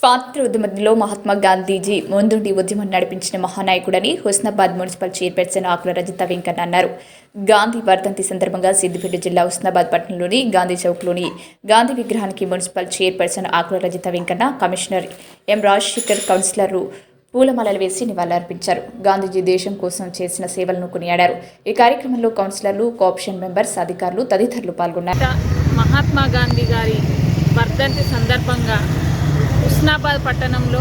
స్వాతంత్ర్య ఉద్యమంలో మహాత్మా గాంధీజీ ముందుండి ఉద్యమం నడిపించిన మహానాయకుడని హుస్నాబాద్ మున్సిపల్ చైర్పర్సన్ ఆకుల రజిత వెంకన్న అన్నారు. గాంధీ వర్ధంతి సందర్భంగా సిద్దిపేట జిల్లా హుస్నాబాద్ పట్టణంలోని గాంధీ చౌక్లోని గాంధీ విగ్రహానికి మున్సిపల్ చైర్పర్సన్ ఆకుల రజిత వెంకన్న, కమిషనర్ ఎం రాజశేఖర్, కౌన్సిలర్లు పూలమాలలు వేసి నివాళులర్పించారు. గాంధీజీ దేశం కోసం చేసిన సేవలను కొనియాడారు. ఈ కార్యక్రమంలో కౌన్సిలర్లు, కోఆప్షన్ మెంబర్స్, అధికారులు తదితరులు పాల్గొన్నారు. మహాత్మా గాంధీ గారి వర్ధంతి సందర్భంగా హుస్నాబాద్ పట్టణంలో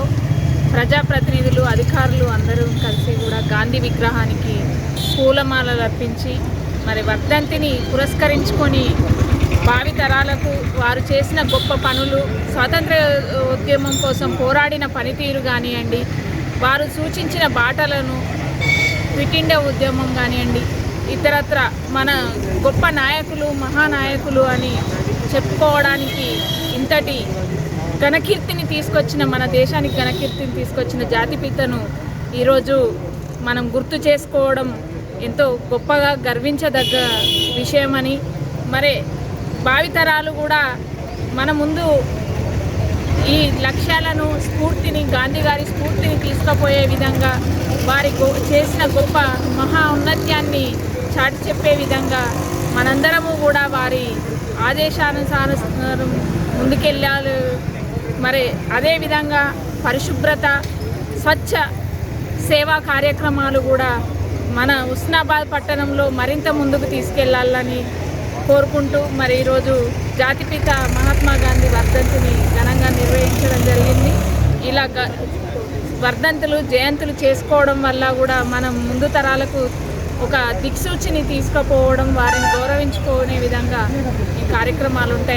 ప్రజాప్రతినిధులు, అధికారులు అందరూ కలిసి కూడా గాంధీ విగ్రహానికి పూలమాలలు అర్పించి మరి వర్ధంతిని పురస్కరించుకొని భావితరాలకు వారు చేసిన గొప్ప పనులు, స్వాతంత్ర ఉద్యమం కోసం పోరాడిన పనితీరు కానివ్వండి, వారు సూచించిన బాటలను, క్విట్ ఇండియా ఉద్యమం కానివ్వండి, ఇతరత్ర మన గొప్ప నాయకులు, మహానాయకులు అని చెప్పుకోవడానికి ఇంతటి ఘనకీర్తిని తీసుకొచ్చిన, మన దేశానికి ఘనకీర్తిని తీసుకొచ్చిన జాతిపితను ఈరోజు మనం గుర్తు చేసుకోవడం ఎంతో గొప్పగా గర్వించదగ్గ విషయమని, మరి భావితరాలు కూడా మన ముందు ఈ లక్ష్యాలను, స్ఫూర్తిని, గాంధీ గారి స్ఫూర్తిని తీసుకుపోయే విధంగా వారి చేసిన గొప్ప మహా ఔన్నత్యాన్ని చాటి చెప్పే విధంగా మనందరము కూడా వారి ఆదేశానుసారం ముందుకెళ్ళాలి. మరి అదేవిధంగా పరిశుభ్రత, స్వచ్ఛ సేవా కార్యక్రమాలు కూడా మన హుస్నాబాద్ పట్టణంలో మరింత ముందుకు తీసుకెళ్లాలని కోరుకుంటూ మరి ఈరోజు జాతిపిత మహాత్మా గాంధీ వర్ధంతిని ఘనంగా నిర్వహించడం జరిగింది. ఇలా వర్ధంతులు, జయంతులు చేసుకోవడం వల్ల కూడా మనం ముందు తరాలకు ఒక దిక్సూచిని తీసుకుపోవడం, వారిని గౌరవించుకునే విధంగా ఈ కార్యక్రమాలు ఉంటాయి.